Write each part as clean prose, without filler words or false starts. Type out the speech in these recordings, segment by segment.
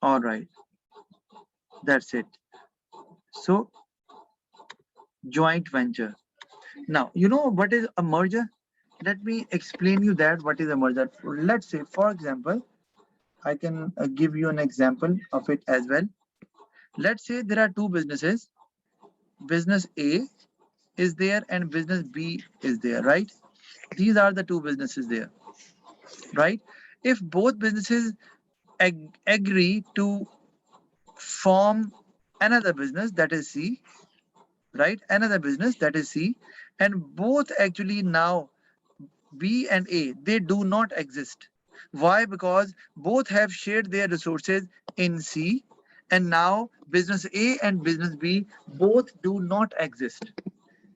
All right, that's it. So joint venture. Now, you know what is a merger? Let me explain you that what is a merger. Let's say, for example, I can give you an example of it as well. Let's say there are two businesses. Business A is there and business B is there, right? These are the two businesses there, right? If both businesses agree to form another business, that is C, right? Another business, that is C, and both actually now B and A, they do not exist. Why? Because both have shared their resources in C, and now business A and business B both do not exist.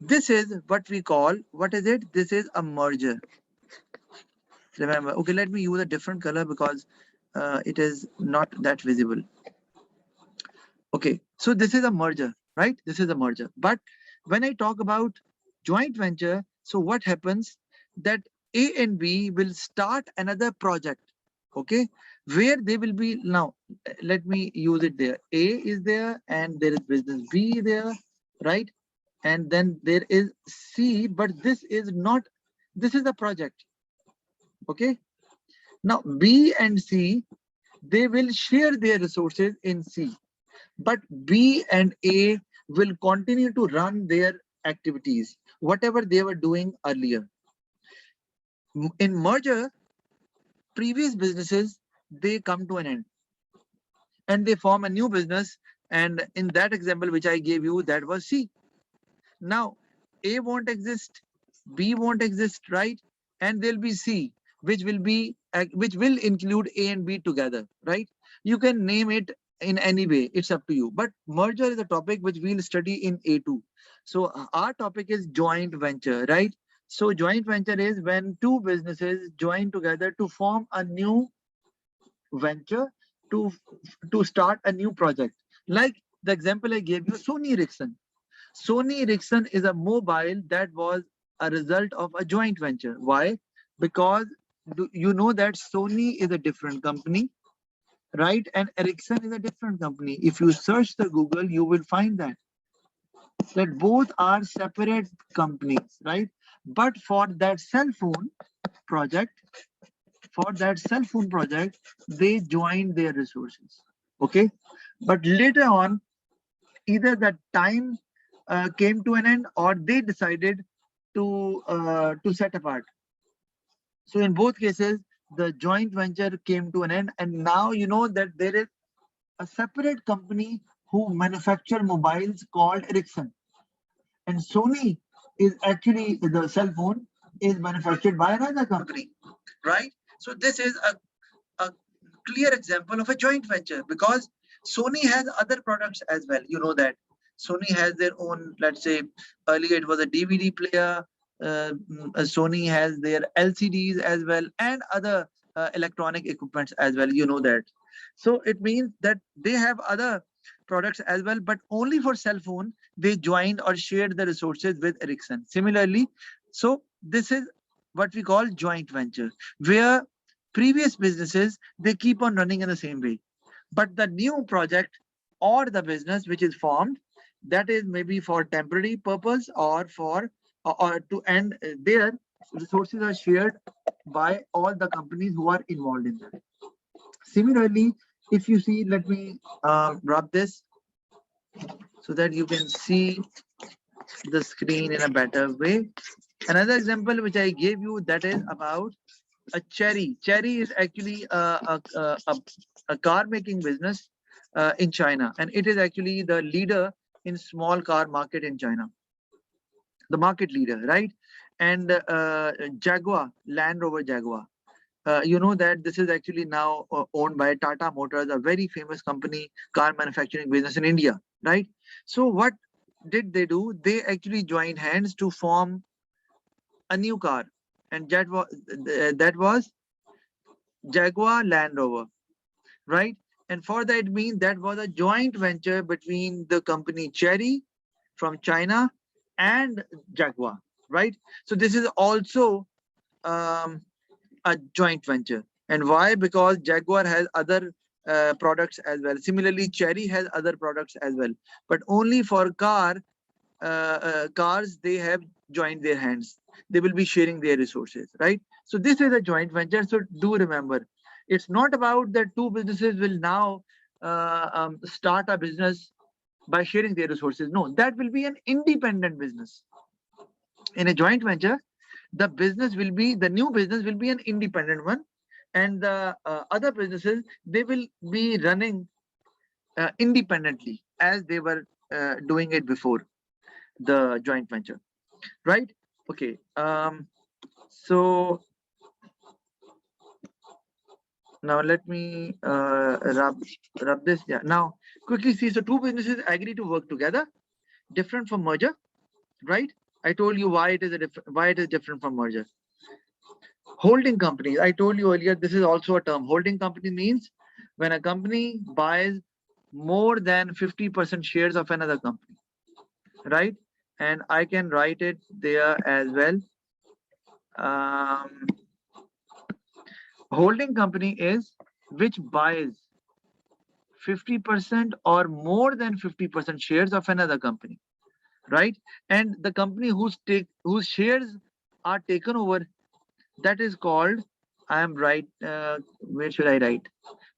This is what we call, what is it? This is a merger. Remember, okay, let me use a different color because it is not that visible. Okay, so this is a merger, right? This is a merger. But when I talk about joint venture, so what happens that A and B will start another project, okay, where they will be now. Let me use it there. A is there and there is business B there, right? And then there is C, but this is not, this is a project, okay? Now B and C, they will share their resources in C, but B and A will continue to run their activities, whatever they were doing earlier. In merger, previous businesses, they come to an end and they form a new business. And in that example, which I gave you, that was C. Now, A won't exist, B won't exist, right? And there'll be C, which will include A and B together, right? You can name it in any way, it's up to you. But merger is a topic which we'll study in A2. So our topic is joint venture, right? So joint venture is when two businesses join together to form a new venture, to start a new project. Like the example I gave you, Sony Ericsson. Sony Ericsson is a mobile that was a result of a joint venture. Why? Because you know that Sony is a different company, right? And Ericsson is a different company. If you search the Google, you will find that both are separate companies, right? But for that cell phone project, they joined their resources. Okay. But later on, either that time came to an end or they decided to set apart. So in both cases, the joint venture came to an end, and now you know that there is a separate company who manufacture mobiles called Ericsson, and Sony is actually, the cell phone is manufactured by another company, right? So this is a clear example of a joint venture because Sony has other products as well. You know that Sony has their own, let's say, earlier it was a DVD player. Sony has their LCDs as well and other electronic equipments as well. You know that. So it means that they have other products as well, but only for cell phone, they joined or shared the resources with Ericsson. Similarly, so this is what we call joint venture, where previous businesses, they keep on running in the same way, but the new project or the business which is formed, that is maybe for temporary purpose or for or to end their resources are shared by all the companies who are involved in that. Similarly, if you see, let me rub this so that you can see the screen in a better way. Another example which I gave you, that is about a Cherry. Cherry is actually a car making business in China, and it is actually the leader in small car market in China, the market leader, right? And Jaguar, Land Rover Jaguar. You know that this is actually now owned by Tata Motors, a very famous company, car manufacturing business in India, right? So what did they do? They actually joined hands to form a new car, and that was Jaguar Land Rover, right? And for that mean that was a joint venture between the company Chery from China and Jaguar, right? So this is also um, a joint venture. And why? Because Jaguar has other products as well. Similarly, Chery has other products as well, but only for cars they have joined their hands. They will be sharing their resources, right? So this is a joint venture. So do remember, it's not about that two businesses will now start a business by sharing their resources. No, that will be an independent business. In a joint venture, the new business will be an independent one, and the other businesses, they will be running independently as they were doing it before the joint venture, right? Okay. So now let me rub this. Yeah. Now quickly see. So two businesses agree to work together, different from merger, right? I told you why it is why it is different from merger. Holding companies. I told you earlier. This is also a term. Holding company means when a company buys more than 50% shares of another company, right? And I can write it there as well. Holding company is which buys 50% or more than 50% shares of another company, right? And the company whose shares are taken over, that is called, I am right, where should I write?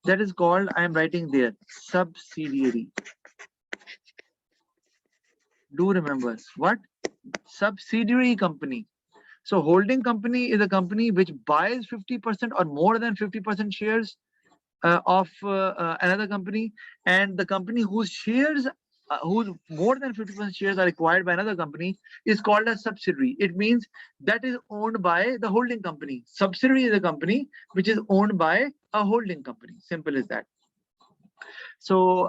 That is called, I am writing there, subsidiary. Do remember what? Subsidiary company. So holding company is a company which buys 50% or more than 50% shares of another company, and the company whose more than 50% shares are acquired by another company is called a subsidiary. It means that is owned by the holding company. Subsidiary is a company which is owned by a holding company. Simple as that. So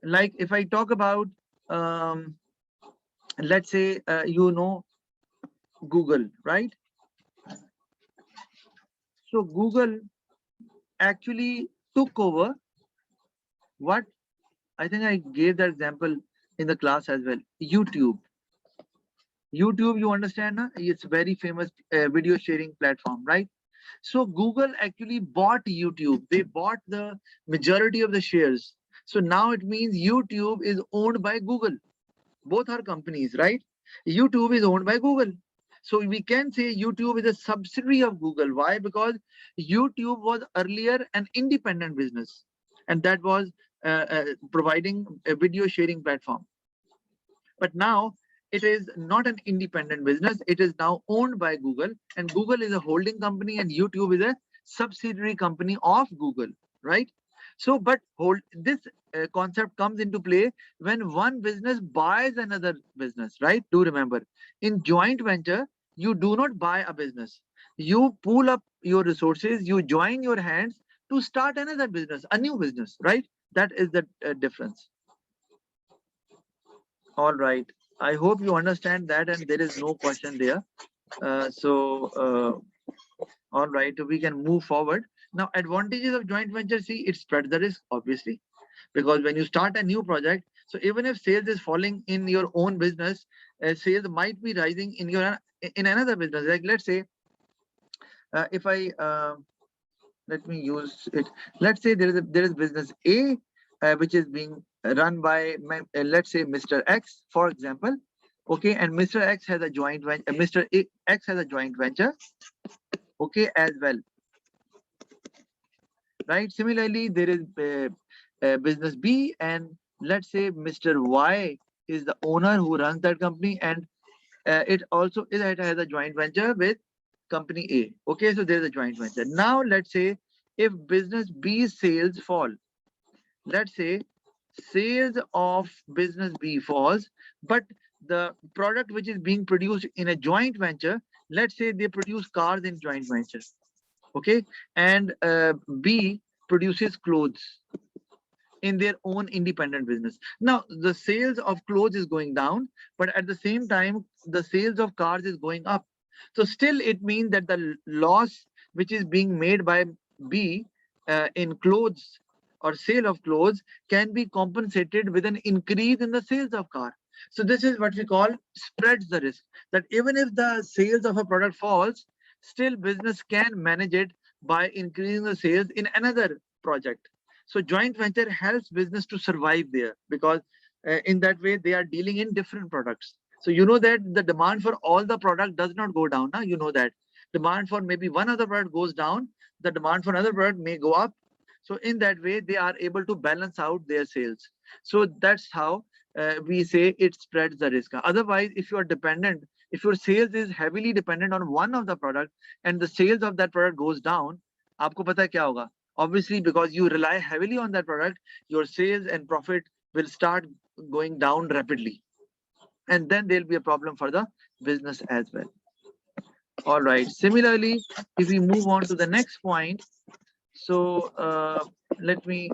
like if I talk about let's say Google, right? So Google actually took over what, I think I gave that example in the class as well. YouTube, you understand, huh? It's very famous video sharing platform, right? So Google actually bought YouTube. They bought the majority of the shares. So now it means YouTube is owned by Google. Both are companies, right? YouTube is owned by Google. So we can say YouTube is a subsidiary of Google. Why? Because YouTube was earlier an independent business, and that was providing a video sharing platform. But now it is not an independent business. It is now owned by Google, and Google is a holding company, and YouTube is a subsidiary company of Google, right? So, but this concept comes into play when one business buys another business, right? Do remember, in joint venture, you do not buy a business. You pool up your resources, you join your hands to start another business, a new business, right? That is the difference. All right. I hope you understand that and there is no question there. All right, we can move forward. Now, advantages of joint venture, see, it spreads the risk, obviously, because when you start a new project, so even if sales is falling in your own business, sales might be rising in another business. Like let's say, if I let me use it. Let's say there is business A, which is being run by let's say Mr. X, for example. Okay, and Mr. X has a joint venture. Mr. X has a joint venture. Okay, as well. Right. Similarly, there is business B, and let's say Mr. Y is the owner who runs that company, and it has a joint venture with company A. Okay, so there's a joint venture. Now let's say if business B's sales fall, let's say sales of business B falls, but the product which is being produced in a joint venture, let's say they produce cars in joint ventures, okay, and B produces clothes in their own independent business. Now the sales of clothes is going down, but at the same time the sales of cars is going up. So still it means that the loss which is being made by B in clothes or sale of clothes can be compensated with an increase in the sales of car. So this is what we call spreads the risk, that even if the sales of a product falls, still business can manage it by increasing the sales in another project. So joint venture helps business to survive there, because in that way they are dealing in different products. So you know that the demand for all the product does not go down. Now you know that demand for maybe one other product goes down, the demand for another product may go up. So in that way they are able to balance out their sales. So that's how we say it spreads the risk. Otherwise, if you are dependent, if your sales is heavily dependent on one of the product and the sales of that product goes down, आपको पता है क्या होगा? Obviously, because you rely heavily on that product, your sales and profit will start going down rapidly. And then there'll be a problem for the business as well. All right. Similarly, if we move on to the next point, so let me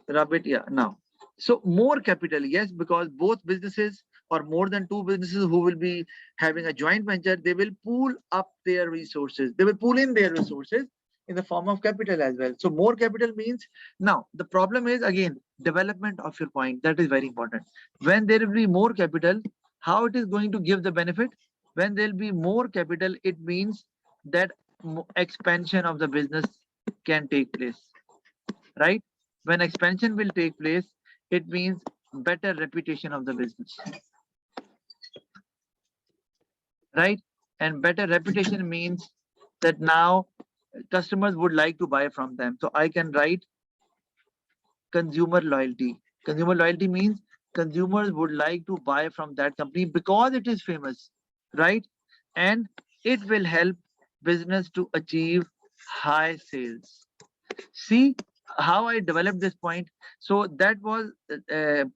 rub it here now. So more capital, yes, because both businesses or more than two businesses who will be having a joint venture, they will pool up their resources. They will pool in their resources in the form of capital as well. So more capital means, now the problem is again development of your point. That is very important. When there will be more capital, how it is going to give the benefit? When there will be more capital, it means that expansion of the business can take place, right? When expansion will take place, it means better reputation of the business, right? And better reputation means that now customers would like to buy from them. So I can write consumer loyalty. Consumer loyalty means consumers would like to buy from that company because it is famous, right? And it will help business to achieve high sales. See how I developed this point. So that was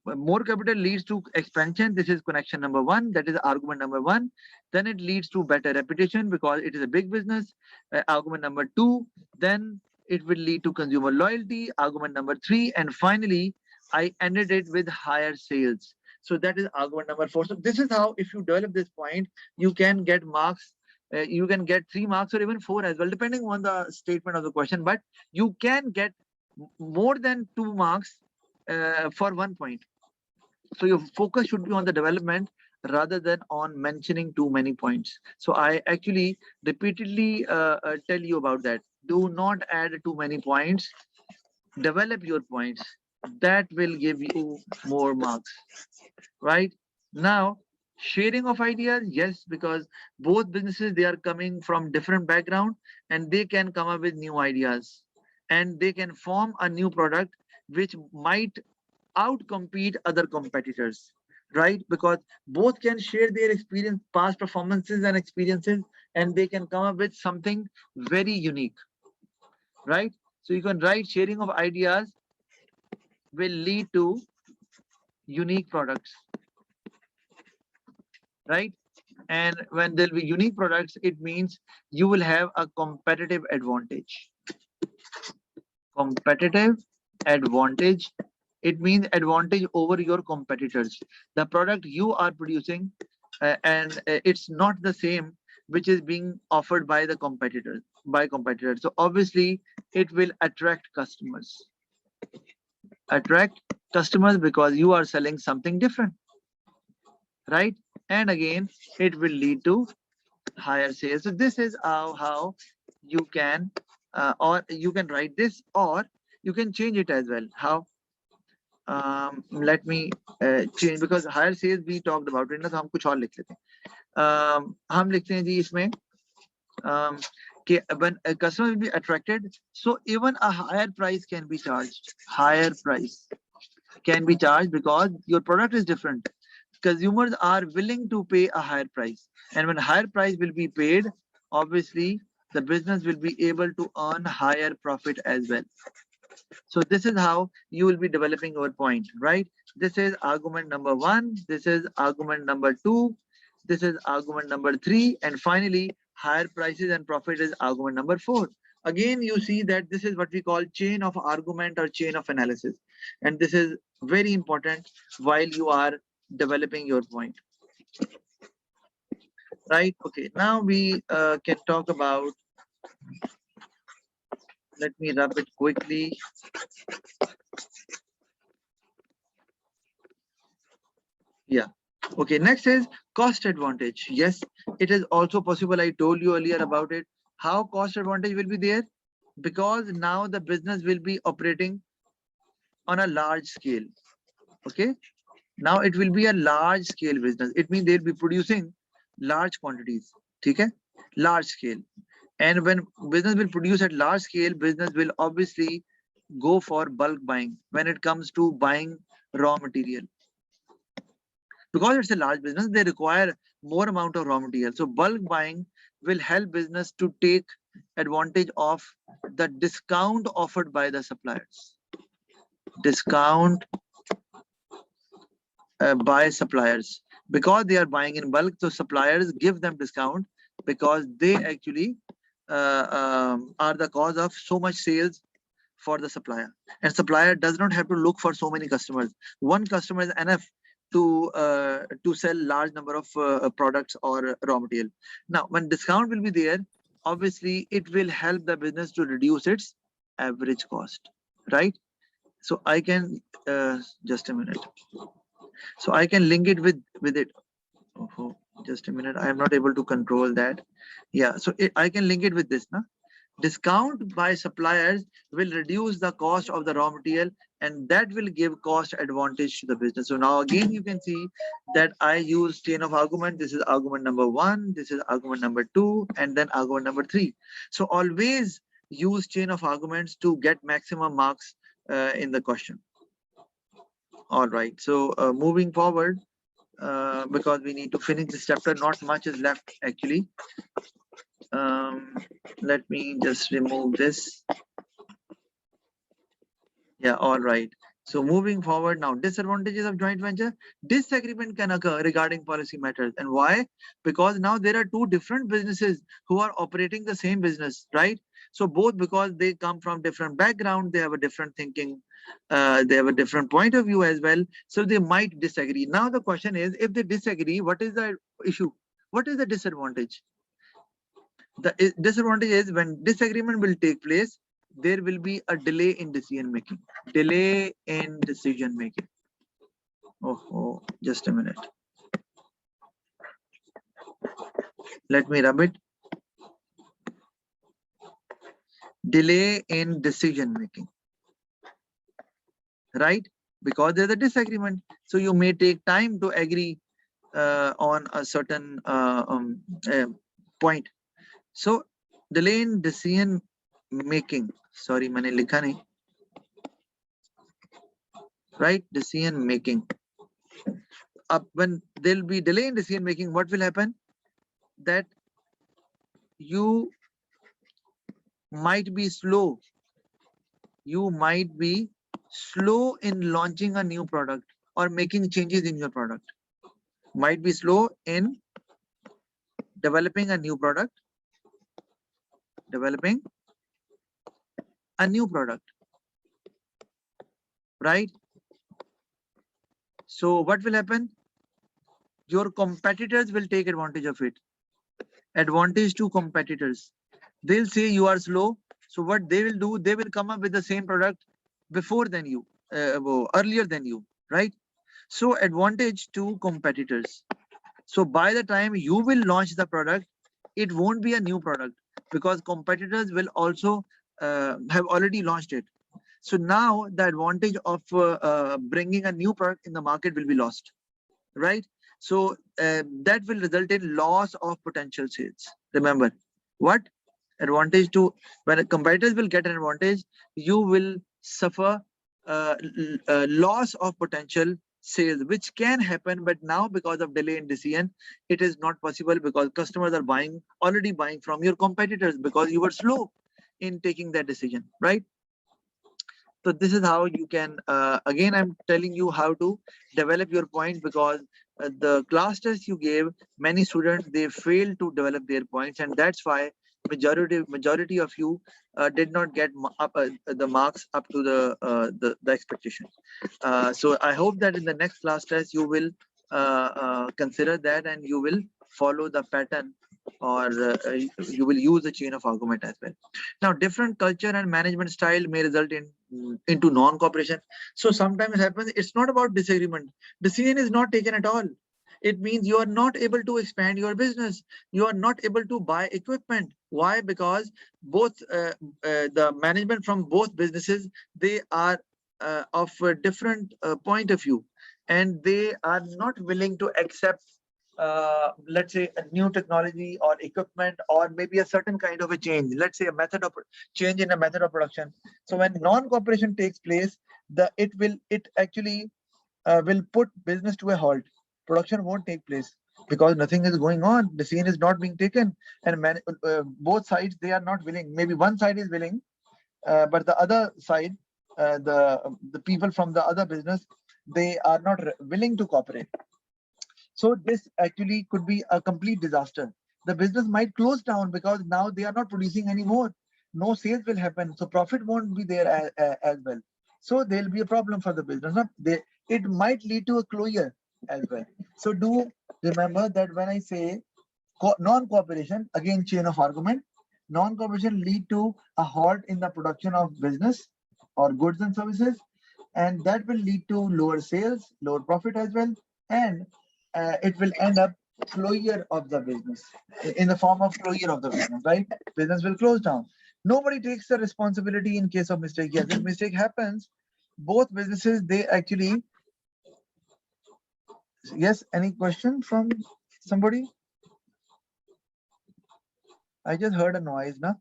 more capital leads to expansion. This is connection number one. That is argument number one. Then it leads to better reputation because it is a big business. Argument number two. Then it will lead to consumer loyalty. Argument number three. And finally, I ended it with higher sales. So that is argument number four. So this is how, if you develop this point, you can get marks. You can get 3 marks or even 4 as well, depending on the statement of the question. But you can get more than 2 marks for 1 point. So your focus should be on the development rather than on mentioning too many points. So I actually repeatedly tell you about that. Do not add too many points. Develop your points. That will give you more marks, right? Now, sharing of ideas, yes, because both businesses, they are coming from different background and they can come up with new ideas and they can form a new product which might outcompete other competitors, right? Because both can share their experience, past performances and experiences, and they can come up with something very unique, right? So you can write sharing of ideas will lead to unique products, right? And when there'll be unique products, it means you will have a competitive advantage. Competitive advantage, it means advantage over your competitors. The product you are producing and it's not the same which is being offered by the competitors, So obviously it will attract customers. Attract customers because you are selling something different, right? And again, it will lead to higher sales. So this is how you can or you can write this, or you can change it as well. How? Let me change, because higher sales we talked about it ना, तो हम कुछ और लिख लेते हैं. हम लिखते हैं जी इसमें when a customer will be attracted, so even a higher price can be charged. Higher price can be charged because your product is different. Consumers are willing to pay a higher price, and when higher price will be paid, obviously the business will be able to earn higher profit as well. So this is how you will be developing your point, right? This is argument number one, this is argument number two, this is argument number three, and finally higher prices and profit is argument number four. Again, you see that this is what we call chain of argument or chain of analysis, and this is very important while you are developing your point, right? Okay, now we can talk about, let me rub it quickly. Yeah. Okay, next is cost advantage. Yes, it is also possible. I told you earlier about it. How cost advantage will be there? because now the business will be operating on a large scale. Okay, now it will be a large scale business. It means they'll be producing large quantities. Okay, large scale. And when business will produce at large scale, business will obviously go for bulk buying when it comes to buying raw material. Because it's a large business, they require more amount of raw material. So bulk buying will help business to take advantage of the discount offered by the suppliers. Discount by suppliers, because they are buying in bulk. So suppliers give them discount because they actually are the cause of so much sales for the supplier, and supplier does not have to look for so many customers. One customer is enough to sell large number of products or raw material. Now when discount will be there, obviously it will help the business to reduce its average cost, right? So I can just a minute. So I can link it with it. Oh, just a minute, I am not able to control that. Yeah, so I can link it with this now. Discount by suppliers will reduce the cost of the raw material, and that will give cost advantage to the business. So now again you can see that I use chain of argument. This is argument number 1, this is argument number 2, and then argument number 3. So always use chain of arguments to get maximum marks in the question. All right, so moving forward, because we need to finish this chapter, not much is left actually. Let me just remove this. Yeah, all right. So moving forward now, disadvantages of joint venture. Disagreement can occur regarding policy matters. And why? Because now there are two different businesses who are operating the same business, right? So both, because they come from different background, they have a different thinking, they have a different point of view as well. So they might disagree. Now the question is, if they disagree, what is the issue? What is the disadvantage? The disadvantage is when disagreement will take place, there will be a delay in decision making. Delay in decision making. Oh, just a minute. Let me rub it. Delay in decision making. Right? Because there's a disagreement. So you may take time to agree on a certain point. So delay in decision making. Sorry, मैंने लिखा नहीं. Right? Decision making. When there'll be delay in decision making, what will happen? That you might be slow. You might be slow in launching a new product or making changes in your product. Might be slow in developing a new product. Developing a new product. Right? So what will happen? Your competitors will take advantage of it. Advantage to competitors. They'll say you are slow. So what they will do, they will come up with the same product before than you, earlier than you, right? So advantage to competitors. So by the time you will launch the product, it won't be a new product because competitors will also have already launched it. So now the advantage of bringing a new product in the market will be lost, right? So that will result in loss of potential sales. Remember, what? Advantage to, when competitors will get an advantage, you will suffer loss of potential sales, which can happen, but now because of delay in decision, it is not possible because customers are already buying from your competitors because you were slow in taking that decision, right? So this is how you can, again, I'm telling you how to develop your point, because the class test you gave, many students, they failed to develop their points, and that's why majority of you did not get the marks up to the expectation. So I hope that in the next class test you will consider that and you will follow the pattern, or you will use the chain of argument as well. Now, different culture and management style may result into non-cooperation. So sometimes it happens, it's not about disagreement. Decision is not taken at all. It means you are not able to expand your business. You are not able to buy equipment. Why? Because both the management from both businesses, they are of a different point of view, and they are not willing to accept let's say a new technology or equipment, or maybe a certain kind of a change, let's say a method of change in a method of production. So when non-cooperation takes place, it actually will put business to a halt. Production won't take place because nothing is going on. The scene is not being taken, and both sides, they are not willing. Maybe one side is willing, but the other side, the people from the other business, they are not willing to cooperate. So this actually could be a complete disaster. The business might close down because now they are not producing anymore. No sales will happen, so profit won't be there as well. So there will be a problem for the business. It might lead to a closure as well. So do remember that when I say non-cooperation, again chain of argument, non-cooperation lead to a halt in the production of business or goods and services, and that will lead to lower sales, lower profit as well, and it will end up closure of the business, in the form of closure of the business, right? Business will close down. Nobody takes the responsibility in case of mistake. Yes, if mistake happens, both businesses, they actually, yes, any question from somebody? I just heard a noise, na?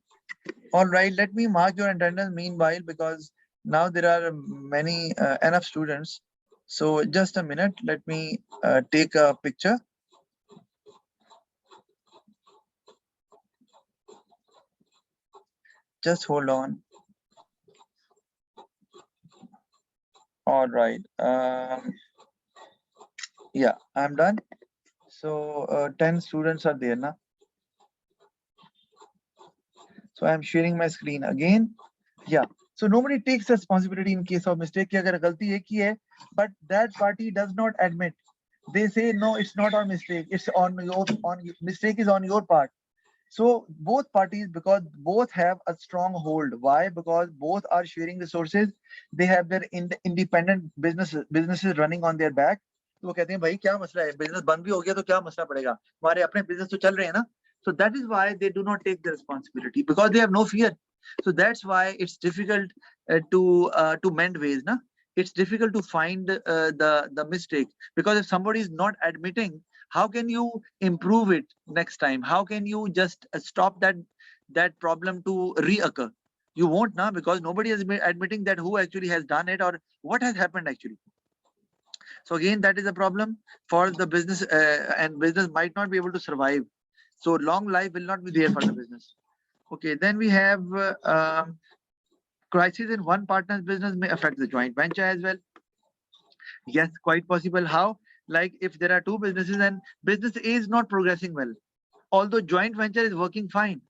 All right, let me mark your attendance meanwhile, because now there are many enough students. So just a minute, let me take a picture. Just hold on. All right. Yeah, I'm done. So 10 students are there now. So I'm sharing my screen again. Yeah. So nobody takes responsibility in case of mistake. Agar galti ek hi hai, but that party does not admit. They say no, it's not our mistake. It's on mistake is on your part. So both parties, because both have a strong hold. Why? Because both are sharing resources. They have their independent businesses running on their back. तो वो कहते हैं भाई क्या मसला है, business बंद भी हो गया तो क्या मसला पड़ेगा, हमारे अपने बिजनेस तो चल रहे हैं ना. So that is why they do not take the responsibility, because they have no fear. So that's why it's difficult to mend ways, na? It's difficult to find the mistake, because if somebody is not admitting, how can you improve it next time? How can you just stop that problem to reoccur? You won't, na, because nobody is admitting that who actually has done it or what has happened actually. So again, that is a problem for the business, and business might not be able to survive. So long life will not be there for the business. Okay, then we have crisis in one partner's business may affect the joint venture as well. Yes, quite possible. How? Like if there are two businesses and business A is not progressing well, although joint venture is working fine,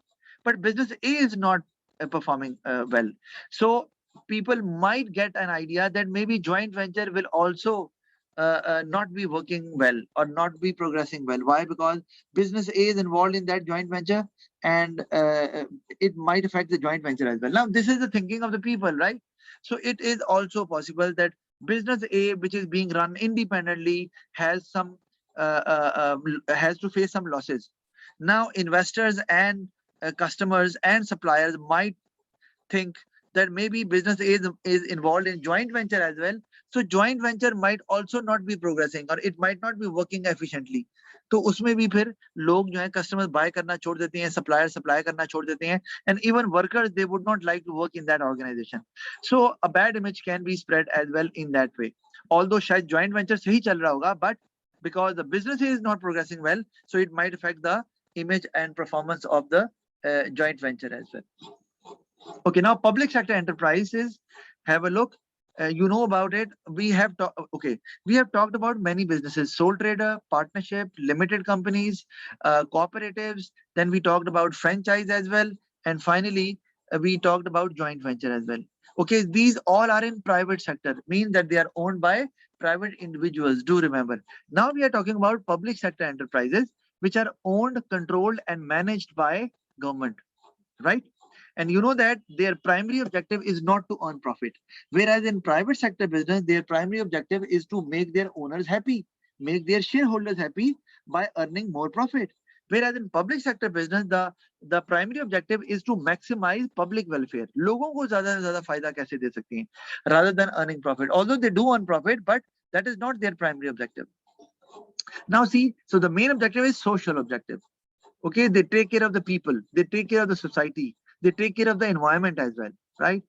but business A is not performing well. So people might get an idea that maybe joint venture will also not be working well or not be progressing well. Why? Because business A is involved in that joint venture, and it might affect the joint venture as well. Now, this is the thinking of the people, right? So it is also possible that business A, which is being run independently, has has to face some losses. Now, investors and customers and suppliers might think that maybe business is involved in joint venture as well. So joint venture might also not be progressing, or it might not be working efficiently. तो उसमें भी फिर लोग जो है customers buy करना छोड़ देते हैं, suppliers supply करना छोड़ देते हैं, and even workers, they would not like to work in that organization. So a bad image can be spread as well in that way. Although शायद joint venture सही चल रहा होगा, but because the business is not progressing well, so it might affect the image and performance of the joint venture as well. Okay, now public sector enterprises, have a look. You know about it. We have talked about many businesses: sole trader, partnership, limited companies, cooperatives. Then we talked about franchise as well, and finally we talked about joint venture as well. Okay, these all are in private sector, mean that they are owned by private individuals. Do remember. Now we are talking about public sector enterprises, which are owned, controlled, and managed by government, right? And you know that their primary objective is not to earn profit. Whereas in private sector business, their primary objective is to make their owners happy. make their shareholders happy by earning more profit. Whereas in public sector business, the primary objective is to maximize public welfare. लोगों को ज़्यादा से ज़्यादा फायदा कैसे दे सकते हैं, rather than earning profit. Although they do earn profit, but that is not their primary objective. Now see, so the main objective is social objective. Okay, they take care of the people, they take care of the society, they take care of the environment as well, right?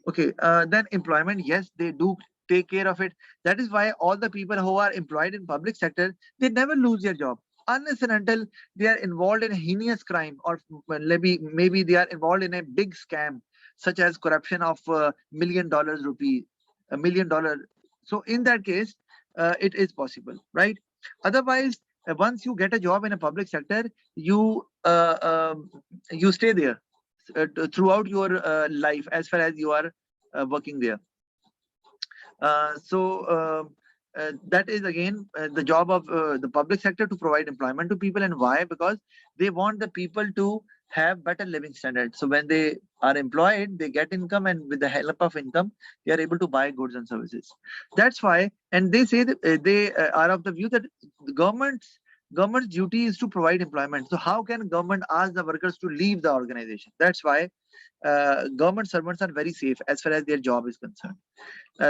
Okay, then employment, yes, they do take care of it. That is why all the people who are employed in public sector, they never lose their job unless and until they are involved in a heinous crime, or maybe they are involved in a big scam, such as corruption of $1 million rupee, $1 million. So in that case, it is possible, right? Otherwise, once you get a job in a public sector, you stay there throughout your life as far as you are working there. That is again the job of the public sector, to provide employment to people. And why? Because they want the people to have better living standards. So when they are employed, they get income, and with the help of income, they are able to buy goods and services. That's why, and they say that they are of the view that the government's duty is to provide employment. So how can government ask the workers to leave the organization? That's why government servants are very safe as far as their job is concerned.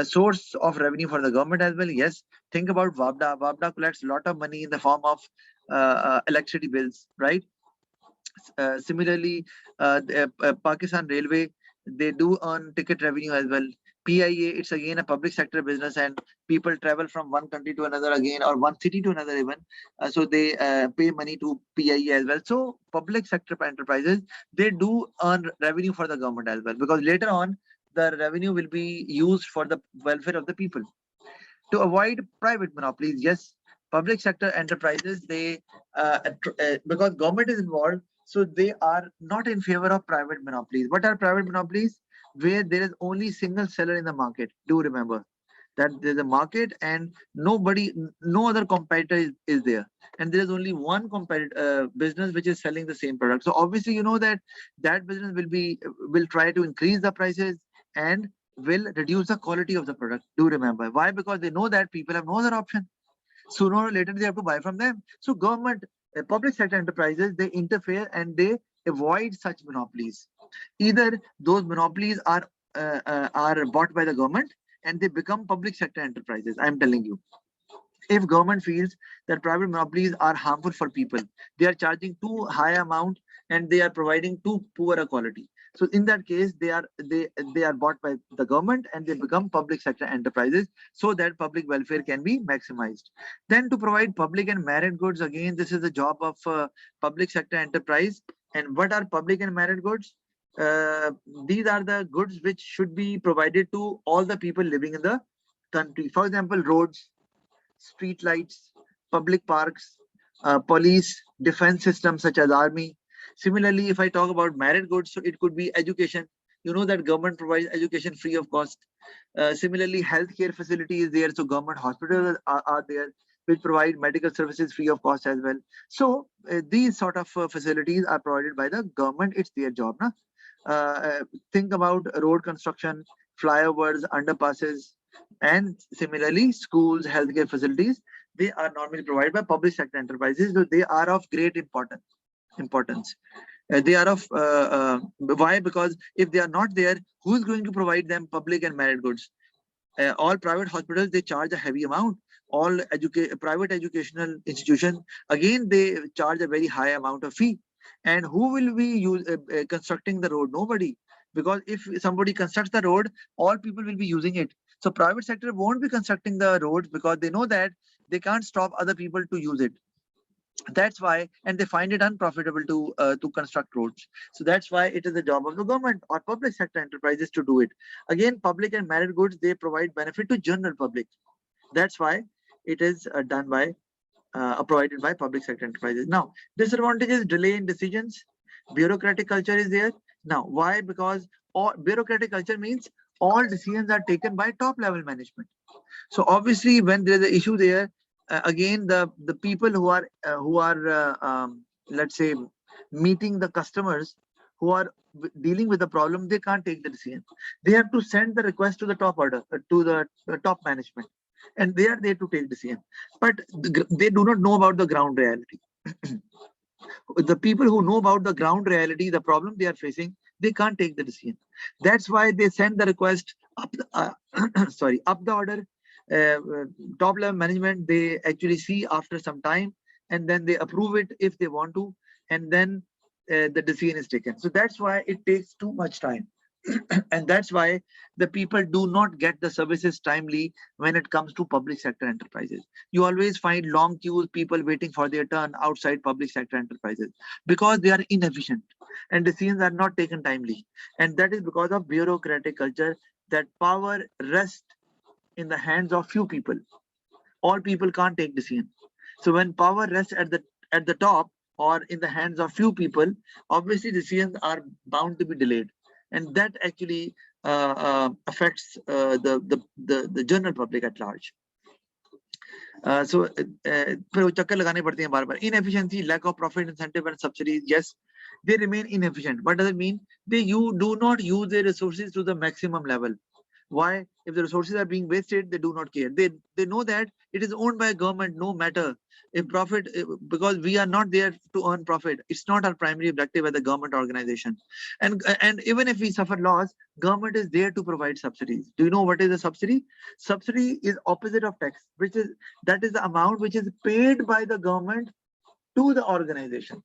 Source of revenue for the government as well. Yes, think about WAPDA. WAPDA collects a lot of money in the form of electricity bills, right? Similarly, Pakistan Railway, they do earn ticket revenue as well. PIA, it's again a public sector business, and people travel from one country to another again, or one city to another even. So they pay money to PIA as well. So public sector enterprises, they do earn revenue for the government as well, because later on the revenue will be used for the welfare of the people. To avoid private monopolies, yes, public sector enterprises, they because government is involved, so they are not in favor of private monopolies. What are private monopolies? Where there is only single seller in the market. Do remember that there's a market and no other competitor is there, and there is only one competitor business which is selling the same product. So obviously, you know that business will try to increase the prices and will reduce the quality of the product. Do remember why? Because they know that people have no other option. Sooner or later, they have to buy from them. So government, public sector enterprises, they interfere and they avoid such monopolies. Either those monopolies are bought by the government and they become public sector enterprises. I'm telling you. If government feels that private monopolies are harmful for people, they are charging too high amount and they are providing too poor a quality. So in that case, they are bought by the government and they become public sector enterprises, so that public welfare can be maximized. Then to provide public and merit goods, again, this is the job of public sector enterprise. And what are public and merit goods? These are the goods which should be provided to all the people living in the country. For example, roads, street lights, public parks, police, defense systems such as army. Similarly, if I talk about merit goods, so it could be education. You know that government provides education free of cost. Similarly, healthcare facility is there, so government hospitals are there, which provide medical services free of cost as well. So these sort of facilities are provided by the government. It's their job. Think about road construction, flyovers, underpasses, and similarly schools, healthcare facilities. They are normally provided by public sector enterprises, so they are of great importance. They are of why? Because if they are not there, who is going to provide them public and merit goods? All private hospitals, they charge a heavy amount. All private educational institutions, again, they charge a very high amount of fee. And who will be constructing the road? Nobody. Because if somebody constructs the road, all people will be using it. So private sector won't be constructing the roads because they know that they can't stop other people to use it. That's why, and they find it unprofitable to construct roads. So that's why it is the job of the government or public sector enterprises to do it. Again, public and merit goods, they provide benefit to general public. That's why it is done by provided by public sector enterprises. Now, disadvantages: delay in decisions, bureaucratic culture is there. Now, why? Because all bureaucratic culture means all decisions are taken by top level management. So obviously, when there is an issue there, again, the people who are let's say meeting the customers, who are dealing with the problem, they can't take the decision. They have to send the request to the top order, to the top management. and they are there to take decision, but they do not know about the ground reality. The people who know about the ground reality, the problem they are facing, they can't take the decision. That's why they send the request up the, sorry, up the order. Top level management, they actually see after some time, and then they approve it if they want to, and then the decision is taken. So that's why it takes too much time. And that's why the people do not get the services timely when it comes to public sector enterprises. You always find long queues, people waiting for their turn outside public sector enterprises because they are inefficient and decisions are not taken timely. And that is because of bureaucratic culture, that power rests in the hands of few people. All people can't take decisions. So when power rests at the top or in the hands of few people, obviously decisions are bound to be delayed, and that actually affects the general public at large. So फिर वो चक्कर लगाने पड़ते हैं बार बार. Inefficiency, lack of profit incentive and subsidies, yes, they remain inefficient. What does it mean? You do not use their resources to the maximum level. Why? If the resources are being wasted, they do not care. They know that it is owned by a government, no matter if profit, because we are not there to earn profit. It's not our primary objective as a government organization. And even if we suffer loss, government is there to provide subsidies. Do you know what is a subsidy? Subsidy is opposite of tax, that is the amount which is paid by the government to the organization.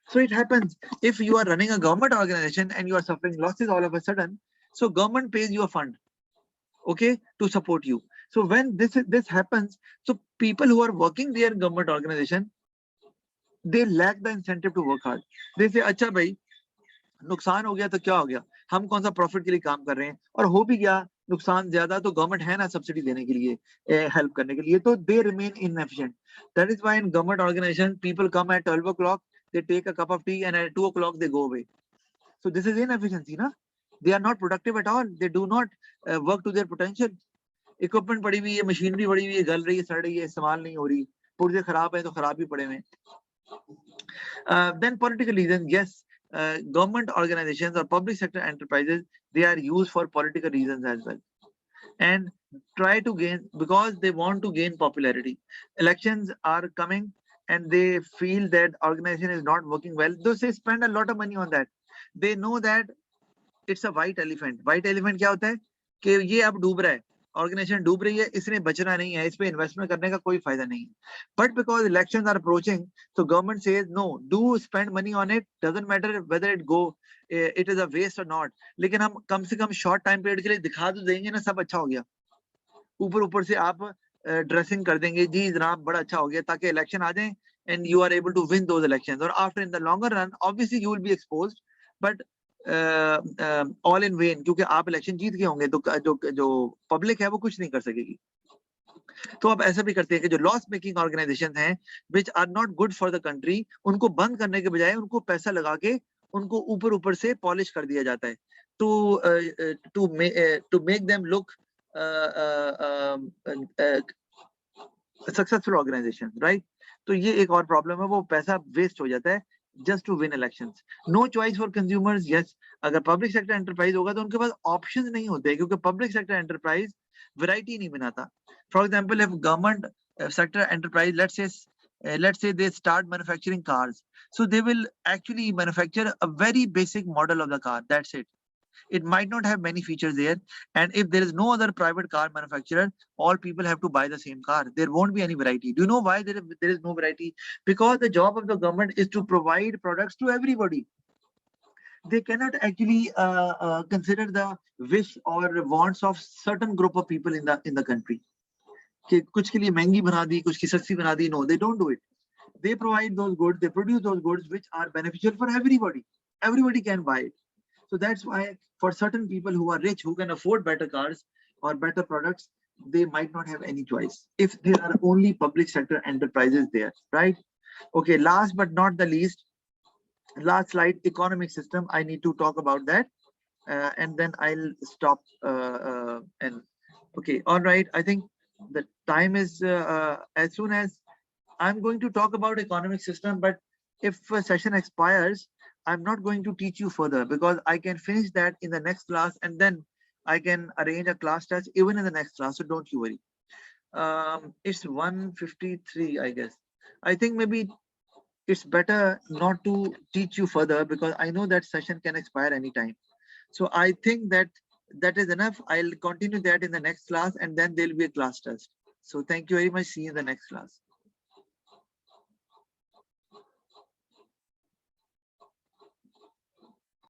So it happens, if you are running a government organization and you are suffering losses all of a sudden, so government pays you a fund, okay, to support you. So when this happens, so people who are working there in government organization, they lack the incentive to work hard. They say, अच्छा भाई, नुकसान हो गया तो क्या हो गया, हम कौन सा प्रॉफिट के लिए काम कर रहे हैं, और हो भी गया नुकसान ज्यादा तो गवर्नमेंट है ना सब्सिडी देने के लिए, हेल्प करने के लिए, तो they remain inefficient. That is why in government organisation people come at 12 o'clock, they take a cup of tea, and at 2 o'clock they go away. So this is inefficiency, na? They are not productive at all. They do not work to their potential. Equipment पड़ी हुई है, machinery पड़ी हुई है, गल रही है, सड़ रही है, इस्तेमाल नहीं हो रही, पुर्जे खराब है तो खराब ही पड़े हुए. Then political reasons, yes, government organizations or public sector enterprises, they are used for political reasons as well, and try to gain, because they want to gain popularity. Elections are coming and they feel that organization is not working well, so they spend a lot of money on that. They know that it's a white elephant. White elephant क्या होता है कि ये अब डूब रहा है, organisation डूब रही है, इसने बचना नहीं है, इस पे इन्वेस्टमेंट करने का कोई फायदा नहीं. But because elections are approaching, so government says no, do spend money on it, doesn't matter whether it is a waste or not, लेकिन हम कम से कम शॉर्ट टाइम पीरियड के लिए दिखा तो देंगे ना सब अच्छा हो गया. ऊपर ऊपर से आप ड्रेसिंग कर देंगे, जी जनाब बड़ा अच्छा हो गया, ताकि इलेक्शन आ जाए and you are able to win those elections, or after in the longer run obviously you will be exposed, but all in when, क्योंकि आप इलेक्शन जीत गए होंगे तो जो पब्लिक है वो कुछ नहीं कर सकेगी. तो आप ऐसा भी करते हैं कि जो लॉस मेकिंग ऑर्गेनाइजेशन हैं which are not good for the country, उनको बंद करने के बजाय उनको पैसा लगा के उनको ऊपर ऊपर से पॉलिश कर दिया जाता है to make them look successful organisation, right. तो ये एक और प्रॉब्लम है, वो पैसा वेस्ट हो जाता है just to win elections. No choice for consumers, yes. अगर public sector enterprise होगा तो उनके पास options नहीं होते, क्योंकि public sector enterprise variety नहीं बनाता. For example, if government sector enterprise, let's say they start manufacturing cars, so they will actually manufacture a very basic model of the car. That's it. It might not have many features there, and if there is no other private car manufacturer, all people have to buy the same car. There won't be any variety. Do you know why there is no variety? Because the job of the government is to provide products to everybody. They cannot actually consider the wish or wants of certain group of people in the country. कि कुछ के लिए महंगी बना दी, कुछ की सस्ती बना दी. No, they don't do it. They provide those goods, they produce those goods which are beneficial for everybody. Everybody can buy it. So that's why for certain people who are rich, who can afford better cars or better products, they might not have any choice if there are only public sector enterprises there, right? Okay, last but not the least, last slide, economic system. I need to talk about that, and then I'll stop. And okay, all right. I think the time is as soon as I'm going to talk about economic system, but if a session expires, I'm not going to teach you further, because I can finish that in the next class, and then I can arrange a class test even in the next class. So don't you worry. It's 1:53, I guess. I think maybe it's better not to teach you further because I know that session can expire anytime. So I think that that is enough. I'll continue that in the next class and then there'll be a class test. So thank you very much. See you in the next class.